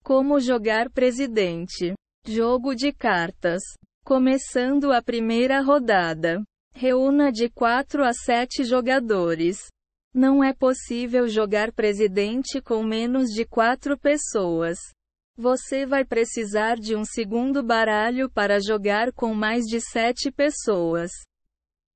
Como jogar presidente. Jogo de cartas. Começando a primeira rodada. Reúna de 4 a 7 jogadores. Não é possível jogar presidente com menos de 4 pessoas. Você vai precisar de um segundo baralho para jogar com mais de 7 pessoas.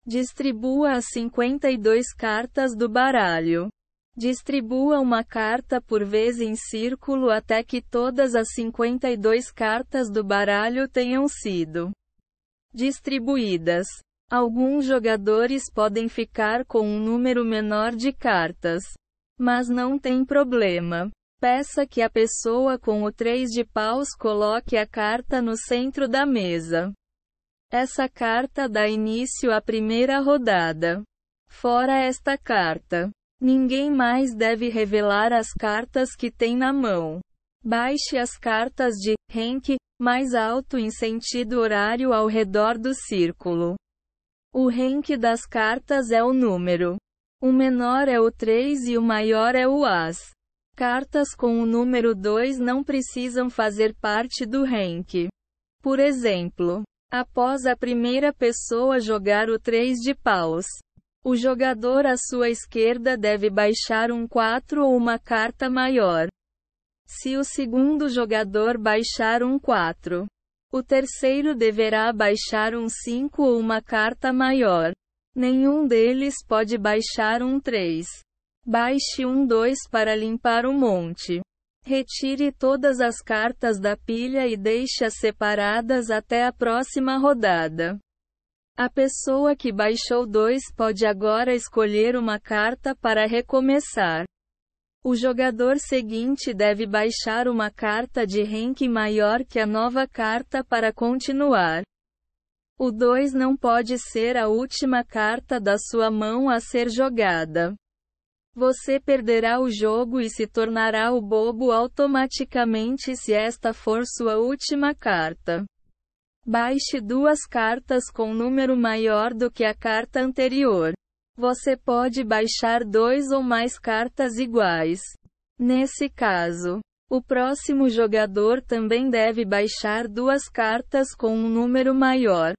Distribua as 52 cartas do baralho. Distribua uma carta por vez em círculo até que todas as 52 cartas do baralho tenham sido distribuídas. Alguns jogadores podem ficar com um número menor de cartas. Mas não tem problema. Peça que a pessoa com o 3 de paus coloque a carta no centro da mesa. Essa carta dá início à primeira rodada. Fora esta carta, ninguém mais deve revelar as cartas que tem na mão. Baixe as cartas de rank mais alto em sentido horário ao redor do círculo. O rank das cartas é o número. O menor é o 3 e o maior é o as. Cartas com o número 2 não precisam fazer parte do rank. Por exemplo, após a primeira pessoa jogar o 3 de paus, o jogador à sua esquerda deve baixar um 4 ou uma carta maior. Se o segundo jogador baixar um 4, o terceiro deverá baixar um 5 ou uma carta maior. Nenhum deles pode baixar um 3. Baixe um 2 para limpar o monte. Retire todas as cartas da pilha e deixe-as separadas até a próxima rodada. A pessoa que baixou 2 pode agora escolher uma carta para recomeçar. O jogador seguinte deve baixar uma carta de rank maior que a nova carta para continuar. O 2 não pode ser a última carta da sua mão a ser jogada. Você perderá o jogo e se tornará o bobo automaticamente se esta for sua última carta. Baixe 2 cartas com número maior do que a carta anterior. Você pode baixar 2 ou mais cartas iguais. Nesse caso, o próximo jogador também deve baixar 2 cartas com um número maior.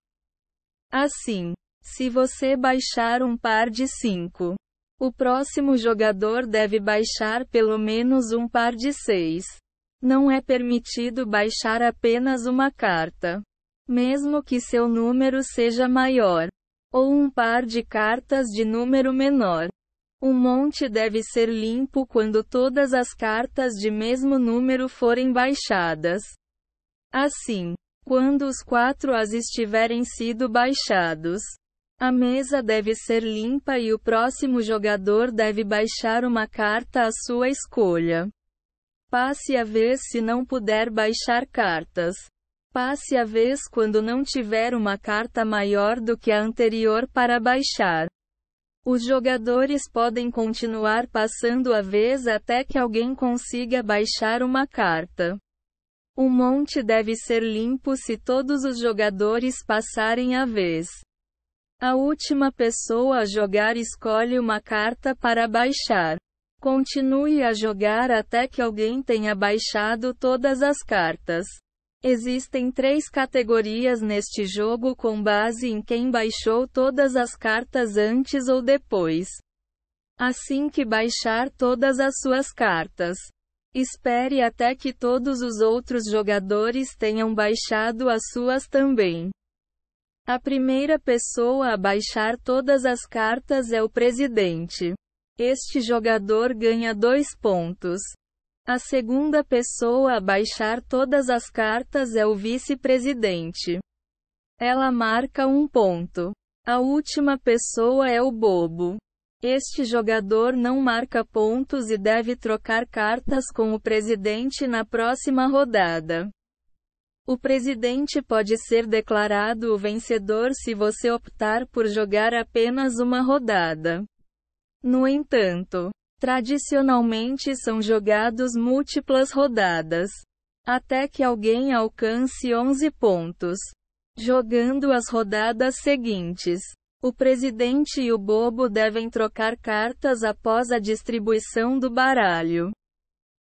Assim, se você baixar um par de 5, o próximo jogador deve baixar pelo menos um par de 6. Não é permitido baixar apenas uma carta, mesmo que seu número seja maior, ou um par de cartas de número menor. Um monte deve ser limpo quando todas as cartas de mesmo número forem baixadas. Assim, quando os 4 as estiverem sido baixados, a mesa deve ser limpa e o próximo jogador deve baixar uma carta à sua escolha. Passe a vez se não puder baixar cartas. Passe a vez quando não tiver uma carta maior do que a anterior para baixar. Os jogadores podem continuar passando a vez até que alguém consiga baixar uma carta. O monte deve ser limpo se todos os jogadores passarem a vez. A última pessoa a jogar escolhe uma carta para baixar. Continue a jogar até que alguém tenha baixado todas as cartas. Existem 3 categorias neste jogo com base em quem baixou todas as cartas antes ou depois. Assim que baixar todas as suas cartas, espere até que todos os outros jogadores tenham baixado as suas também. A primeira pessoa a baixar todas as cartas é o presidente. Este jogador ganha 2 pontos. A segunda pessoa a baixar todas as cartas é o vice-presidente. Ela marca 1 ponto. A última pessoa é o bobo. Este jogador não marca pontos e deve trocar cartas com o presidente na próxima rodada. O presidente pode ser declarado o vencedor se você optar por jogar apenas uma rodada. No entanto, tradicionalmente são jogados múltiplas rodadas, até que alguém alcance 11 pontos. Jogando as rodadas seguintes, o presidente e o bobo devem trocar cartas após a distribuição do baralho.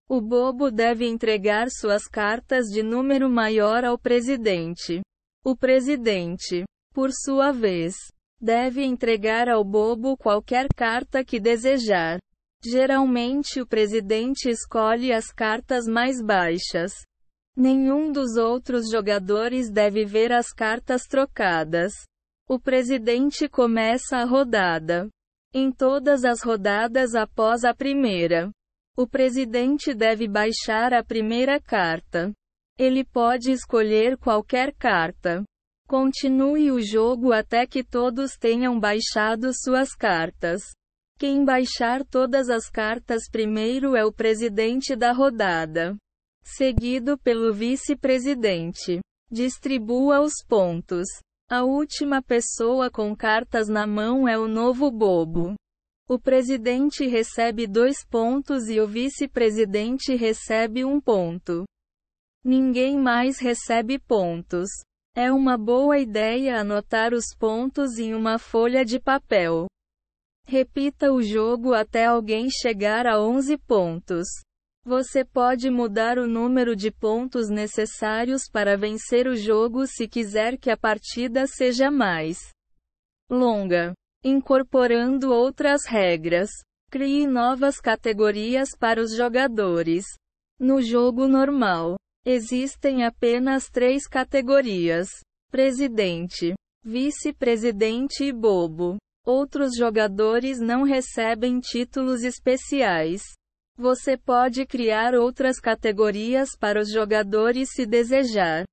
O bobo deve entregar suas cartas de número maior ao presidente. O presidente, por sua vez, deve entregar ao bobo qualquer carta que desejar. Geralmente o presidente escolhe as cartas mais baixas. Nenhum dos outros jogadores deve ver as cartas trocadas. O presidente começa a rodada. Em todas as rodadas após a primeira, o presidente deve baixar a primeira carta. Ele pode escolher qualquer carta. Continue o jogo até que todos tenham baixado suas cartas. Quem baixar todas as cartas primeiro é o presidente da rodada, seguido pelo vice-presidente. Distribua os pontos. A última pessoa com cartas na mão é o novo bobo. O presidente recebe 2 pontos e o vice-presidente recebe 1 ponto. Ninguém mais recebe pontos. É uma boa ideia anotar os pontos em uma folha de papel. Repita o jogo até alguém chegar a 11 pontos. Você pode mudar o número de pontos necessários para vencer o jogo se quiser que a partida seja mais longa. Incorporando outras regras. Crie novas categorias para os jogadores. No jogo normal, existem apenas 3 categorias: presidente, vice-presidente e bobo. Outros jogadores não recebem títulos especiais. Você pode criar outras categorias para os jogadores se desejar.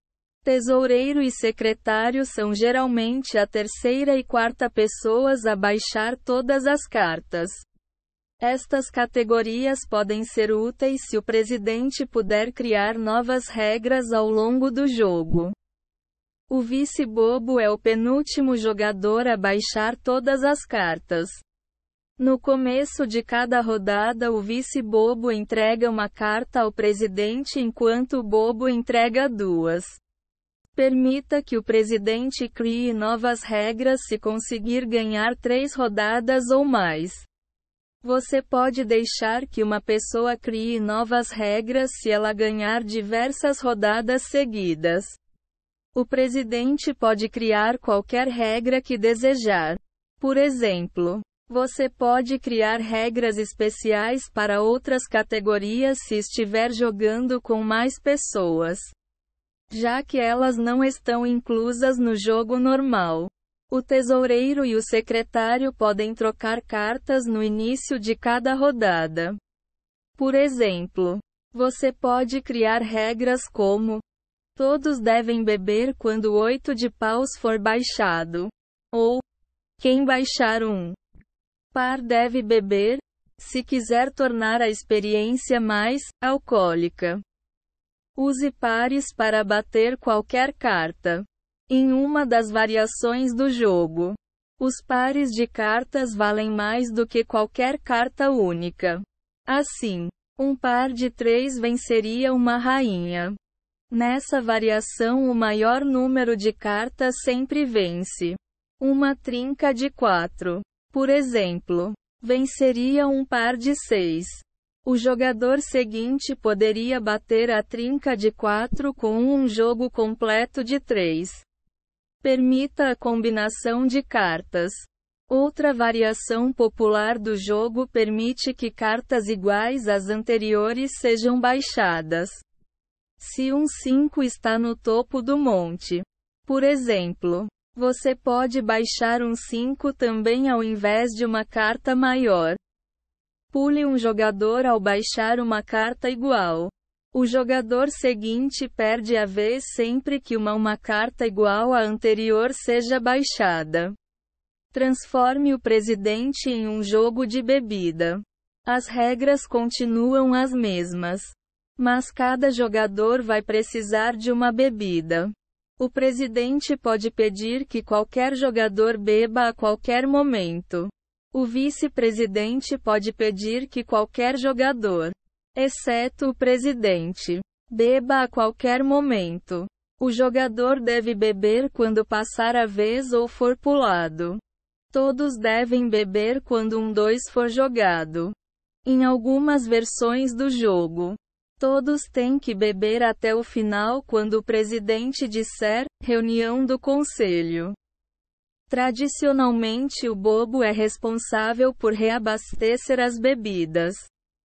Tesoureiro e secretário são geralmente a terceira e quarta pessoas a baixar todas as cartas. Estas categorias podem ser úteis se o presidente puder criar novas regras ao longo do jogo. O vice-bobo é o penúltimo jogador a baixar todas as cartas. No começo de cada rodada, o vice-bobo entrega uma carta ao presidente enquanto o bobo entrega 2. Permita que o presidente crie novas regras se conseguir ganhar 3 rodadas ou mais. Você pode deixar que uma pessoa crie novas regras se ela ganhar diversas rodadas seguidas. O presidente pode criar qualquer regra que desejar. Por exemplo, você pode criar regras especiais para outras categorias se estiver jogando com mais pessoas, já que elas não estão inclusas no jogo normal. O tesoureiro e o secretário podem trocar cartas no início de cada rodada. Por exemplo, você pode criar regras como: todos devem beber quando o 8 de paus for baixado. Ou, quem baixar um par deve beber, se quiser tornar a experiência mais alcoólica. Use pares para bater qualquer carta. Em uma das variações do jogo, os pares de cartas valem mais do que qualquer carta única. Assim, um par de 3 venceria uma rainha. Nessa variação, o maior número de cartas sempre vence. Uma trinca de 4, por exemplo, venceria um par de 6. O jogador seguinte poderia bater a trinca de 4 com um jogo completo de 3. Permita a combinação de cartas. Outra variação popular do jogo permite que cartas iguais às anteriores sejam baixadas. Se um 5 está no topo do monte, por exemplo, você pode baixar um 5 também ao invés de uma carta maior. Pule um jogador ao baixar uma carta igual. O jogador seguinte perde a vez sempre que uma carta igual à anterior seja baixada. Transforme o presidente em um jogo de bebida. As regras continuam as mesmas, mas cada jogador vai precisar de uma bebida. O presidente pode pedir que qualquer jogador beba a qualquer momento. O vice-presidente pode pedir que qualquer jogador, exceto o presidente, beba a qualquer momento. O jogador deve beber quando passar a vez ou for pulado. Todos devem beber quando um 2 for jogado. Em algumas versões do jogo, Todos têm que beber até o final quando o presidente disser, reunião do conselho. Tradicionalmente o bobo é responsável por reabastecer as bebidas.